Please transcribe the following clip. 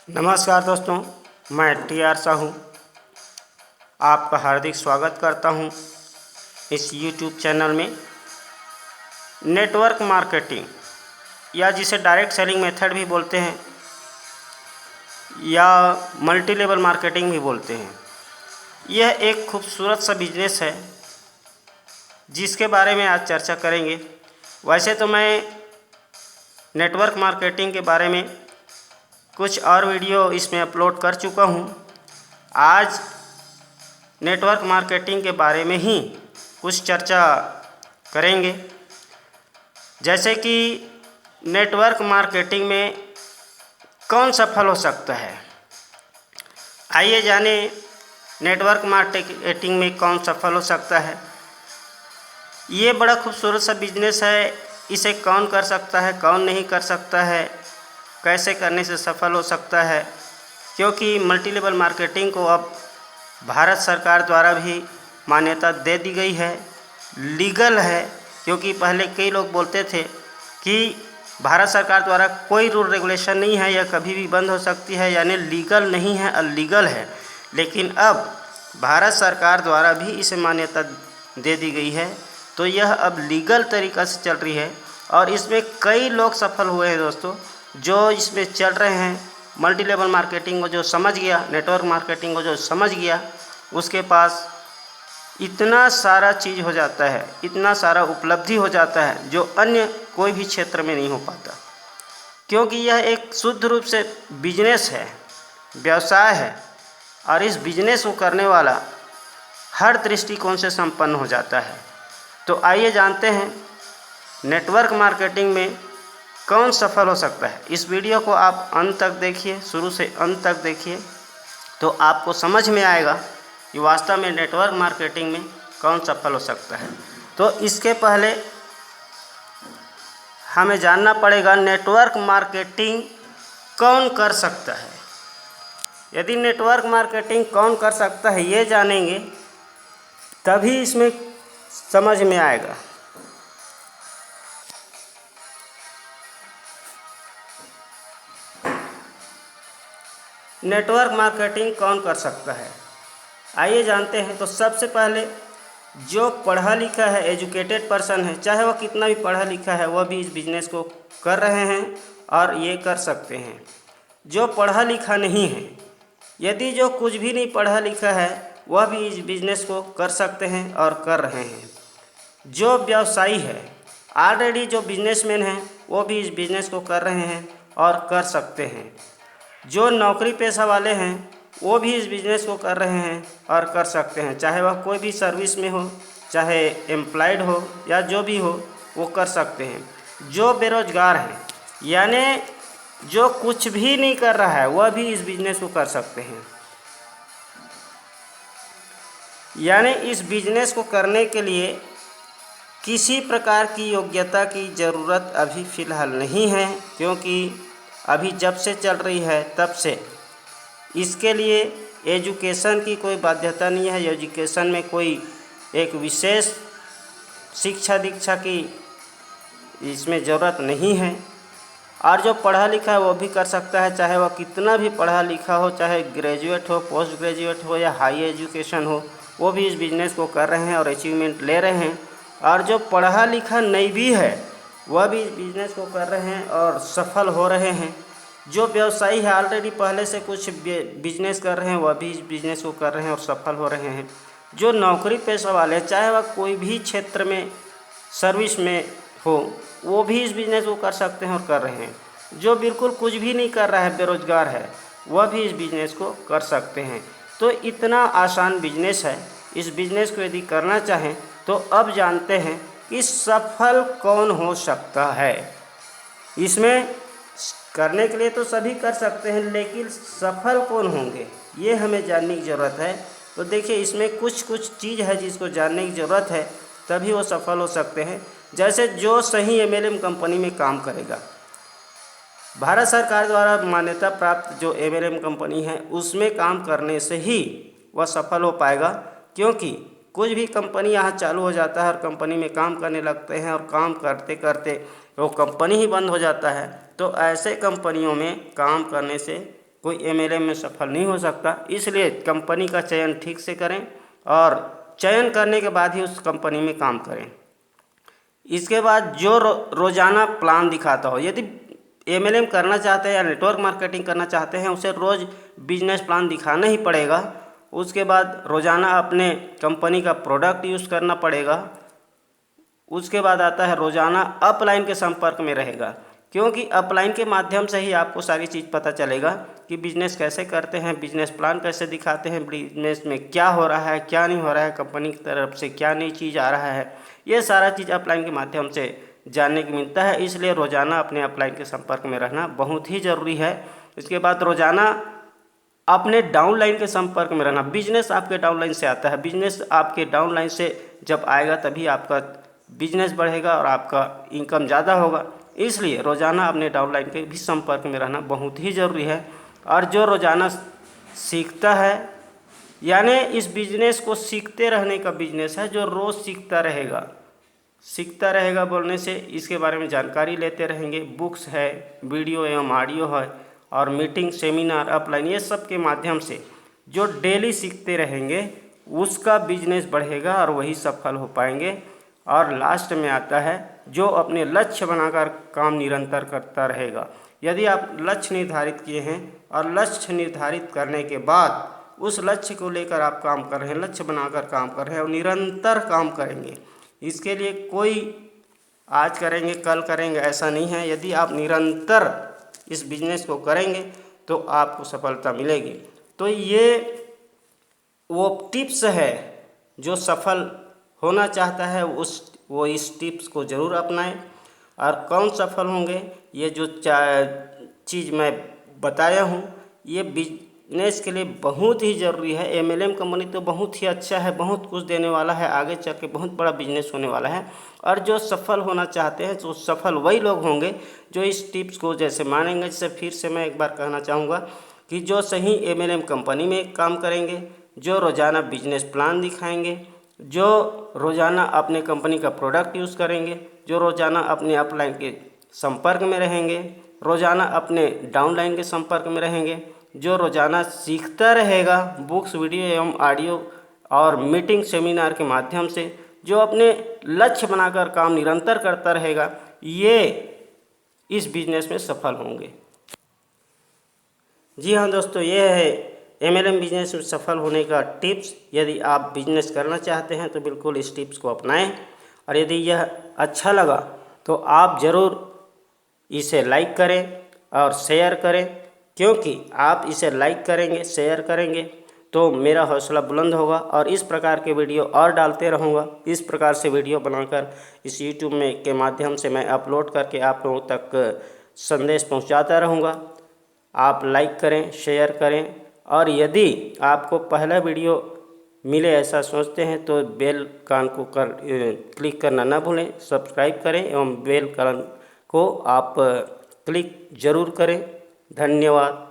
नमस्कार दोस्तों, मैं TR साहू आपका हार्दिक स्वागत करता हूं इस YouTube चैनल में। नेटवर्क मार्केटिंग या जिसे डायरेक्ट सेलिंग मेथड भी बोलते हैं या मल्टी लेवल मार्केटिंग भी बोलते हैं, यह एक खूबसूरत सा बिजनेस है जिसके बारे में आज चर्चा करेंगे। वैसे तो मैं नेटवर्क मार्केटिंग के बारे में कुछ और वीडियो इसमें अपलोड कर चुका हूँ। आज नेटवर्क मार्केटिंग के बारे में ही कुछ चर्चा करेंगे, जैसे कि नेटवर्क मार्केटिंग में कौन सफल हो सकता है। आइए जाने नेटवर्क मार्केटिंग में कौन सफल हो सकता है। ये बड़ा खूबसूरत सा बिजनेस है। इसे कौन कर सकता है, कौन नहीं कर सकता है, कैसे करने से सफल हो सकता है, क्योंकि मल्टी लेवल मार्केटिंग को अब भारत सरकार द्वारा भी मान्यता दे दी गई है, लीगल है। क्योंकि पहले कई लोग बोलते थे कि भारत सरकार द्वारा कोई रूल रेगुलेशन नहीं है, यह कभी भी बंद हो सकती है, यानी लीगल नहीं है, अनलीगल है। लेकिन अब भारत सरकार द्वारा भी इसे मान्यता दे दी गई है, तो यह अब लीगल तरीक़ा से चल रही है और इसमें कई लोग सफल हुए हैं दोस्तों। जो इसमें चल रहे हैं, मल्टी लेवल मार्केटिंग को जो समझ गया, नेटवर्क मार्केटिंग को जो समझ गया, उसके पास इतना सारा चीज़ हो जाता है, इतना सारा उपलब्धि हो जाता है जो अन्य कोई भी क्षेत्र में नहीं हो पाता। क्योंकि यह एक शुद्ध रूप से बिजनेस है, व्यवसाय है, और इस बिजनेस को करने वाला हर दृष्टिकोण से संपन्न हो जाता है। तो आइए जानते हैं नेटवर्क मार्केटिंग में कौन सफल हो सकता है। इस वीडियो को आप अंत तक देखिए, शुरू से अंत तक देखिए, तो आपको समझ में आएगा कि वास्तव में नेटवर्क मार्केटिंग में कौन सफल हो सकता है। तो इसके पहले हमें जानना पड़ेगा नेटवर्क मार्केटिंग कौन कर सकता है। यदि नेटवर्क मार्केटिंग कौन कर सकता है ये जानेंगे, तभी इसमें समझ में आएगा। नेटवर्क मार्केटिंग कौन कर सकता है, आइए जानते हैं। तो सबसे पहले जो पढ़ा लिखा है, एजुकेटेड पर्सन है, चाहे वह कितना भी पढ़ा लिखा है, वह भी इस बिज़नेस को कर रहे हैं और ये कर सकते हैं। जो पढ़ा लिखा नहीं है, यदि जो कुछ भी नहीं पढ़ा लिखा है, वह भी इस बिज़नेस को कर सकते हैं और कर रहे हैं। जो व्यवसायी है, ऑलरेडी जो बिजनेसमैन हैं, वो भी इस बिज़नेस को कर रहे हैं और कर सकते हैं। जो नौकरी पेशा वाले हैं, वो भी इस बिज़नेस को कर रहे हैं और कर सकते हैं। चाहे वह कोई भी सर्विस में हो, चाहे एम्प्लॉयड हो या जो भी हो, वो कर सकते हैं। जो बेरोजगार हैं, यानी जो कुछ भी नहीं कर रहा है, वह भी इस बिज़नेस को कर सकते हैं। यानी इस बिज़नेस को करने के लिए किसी प्रकार की योग्यता की ज़रूरत अभी फ़िलहाल नहीं है, क्योंकि अभी जब से चल रही है तब से इसके लिए एजुकेशन की कोई बाध्यता नहीं है। एजुकेशन में कोई एक विशेष शिक्षा दीक्षा की इसमें ज़रूरत नहीं है। और जो पढ़ा लिखा है वो भी कर सकता है, चाहे वह कितना भी पढ़ा लिखा हो, चाहे ग्रेजुएट हो, पोस्ट ग्रेजुएट हो या हाई एजुकेशन हो, वो भी इस बिज़नेस को कर रहे हैं और अचीवमेंट ले रहे हैं। और जो पढ़ा लिखा नहीं भी है, वह भी इस बिज़नेस को कर रहे हैं और सफल हो रहे हैं। जो व्यवसायी है, ऑलरेडी पहले से कुछ बिजनेस कर रहे हैं, वह भी इस बिज़नेस को कर रहे हैं और सफल हो रहे हैं। जो नौकरी पेशा वाले हैं, चाहे वह कोई भी क्षेत्र में सर्विस में हो, वो भी इस बिज़नेस को कर सकते हैं और कर रहे हैं। जो बिल्कुल कुछ भी नहीं कर रहा है, बेरोजगार है, वह भी इस बिज़नेस को कर सकते हैं। तो इतना आसान बिजनेस है। इस बिज़नेस को यदि करना चाहें तो अब जानते हैं कि सफल कौन हो सकता है। इसमें करने के लिए तो सभी कर सकते हैं, लेकिन सफल कौन होंगे ये हमें जानने की ज़रूरत है। तो देखिए, इसमें कुछ चीज़ है जिसको जानने की ज़रूरत है, तभी वो सफल हो सकते हैं। जैसे जो सही MLM कंपनी में काम करेगा, भारत सरकार द्वारा मान्यता प्राप्त जो MLM कंपनी है, उसमें काम करने से ही वह सफल हो पाएगा। क्योंकि कुछ भी कंपनी यहाँ चालू हो जाता है और कंपनी में काम करने लगते हैं और काम करते करते वो कंपनी ही बंद हो जाता है। तो ऐसे कंपनियों में काम करने से कोई MLM में सफल नहीं हो सकता। इसलिए कंपनी का चयन ठीक से करें और चयन करने के बाद ही उस कंपनी में काम करें। इसके बाद जो रोज़ाना प्लान दिखाता हो, यदि MLM करना चाहते हैं या नेटवर्क मार्केटिंग करना चाहते हैं, उसे रोज़ बिजनेस प्लान दिखाना ही पड़ेगा। उसके बाद रोज़ाना अपने कंपनी का प्रोडक्ट यूज़ करना पड़ेगा। उसके बाद आता है रोज़ाना अपलाइन के संपर्क में रहेगा, क्योंकि अपलाइन के माध्यम से ही आपको सारी चीज़ पता चलेगा कि बिजनेस कैसे करते हैं, बिजनेस प्लान कैसे दिखाते हैं, बिजनेस में क्या हो रहा है, क्या नहीं हो रहा है, कंपनी की तरफ से क्या नई चीज़ आ रहा है। ये सारा चीज़ अपलाइन के माध्यम से जानने को मिलता है। इसलिए रोज़ाना अपने अपलाइन के संपर्क में रहना बहुत ही ज़रूरी है। इसके बाद रोज़ाना अपने डाउनलाइन के संपर्क में रहना। बिजनेस आपके डाउनलाइन से आता है, बिजनेस आपके डाउनलाइन से जब आएगा तभी आपका बिजनेस बढ़ेगा और आपका इनकम ज़्यादा होगा। इसलिए रोज़ाना अपने डाउनलाइन के भी संपर्क में रहना बहुत ही ज़रूरी है। और जो रोज़ाना सीखता है, यानी इस बिजनेस को सीखते रहने का बिजनेस है, जो रोज़ सीखता रहेगा बोलने से इसके बारे में जानकारी लेते रहेंगे। बुक्स है, वीडियो एवं ऑडियो है और मीटिंग, सेमिनार, अपलाइन, ये सब के माध्यम से जो डेली सीखते रहेंगे उसका बिजनेस बढ़ेगा और वही सफल हो पाएंगे। और लास्ट में आता है जो अपने लक्ष्य बनाकर काम निरंतर करता रहेगा। यदि आप लक्ष्य निर्धारित किए हैं और लक्ष्य निर्धारित करने के बाद उस लक्ष्य को लेकर आप काम कर रहे हैं, लक्ष्य बनाकर काम कर रहे हैं और निरंतर काम करेंगे, इसके लिए कोई आज करेंगे कल करेंगे ऐसा नहीं है। यदि आप निरंतर इस बिजनेस को करेंगे तो आपको सफलता मिलेगी। तो ये वो टिप्स है, जो सफल होना चाहता है वो इस टिप्स को ज़रूर अपनाएं। और कौन सफल होंगे, ये जो चीज़ मैं बताया हूँ ये बिजनेस के लिए बहुत ही ज़रूरी है। MLM कंपनी तो बहुत ही अच्छा है, बहुत कुछ देने वाला है, आगे चल के बहुत बड़ा बिजनेस होने वाला है। और जो सफल होना चाहते हैं तो सफल वही लोग होंगे जो इस टिप्स को जैसे मानेंगे। जैसे फिर से मैं एक बार कहना चाहूँगा कि जो सही MLM कंपनी में काम करेंगे, जो रोज़ाना बिजनेस प्लान दिखाएंगे, जो रोज़ाना अपने कंपनी का प्रोडक्ट यूज़ करेंगे, जो रोज़ाना अपने अपलाइन के संपर्क में रहेंगे, रोज़ाना अपने डाउनलाइन के संपर्क में रहेंगे, जो रोज़ाना सीखता रहेगा बुक्स, वीडियो एवं ऑडियो और मीटिंग, सेमिनार के माध्यम से, जो अपने लक्ष्य बनाकर काम निरंतर करता रहेगा, ये इस बिजनेस में सफल होंगे। जी हाँ दोस्तों, ये है MLM बिजनेस में सफल होने का टिप्स। यदि आप बिजनेस करना चाहते हैं तो बिल्कुल इस टिप्स को अपनाएं। और यदि यह अच्छा लगा तो आप ज़रूर इसे लाइक करें और शेयर करें, क्योंकि आप इसे लाइक करेंगे, शेयर करेंगे तो मेरा हौसला बुलंद होगा और इस प्रकार के वीडियो और डालते रहूँगा। इस प्रकार से वीडियो बनाकर इस YouTube में के माध्यम से मैं अपलोड करके आप लोगों तक संदेश पहुँचाता रहूँगा। आप लाइक करें, शेयर करें और यदि आपको पहला वीडियो मिले ऐसा सोचते हैं तो बेल कान को क्लिक करना ना भूलें। सब्सक्राइब करें एवं बेल कान को आप क्लिक ज़रूर करें। धन्यवाद।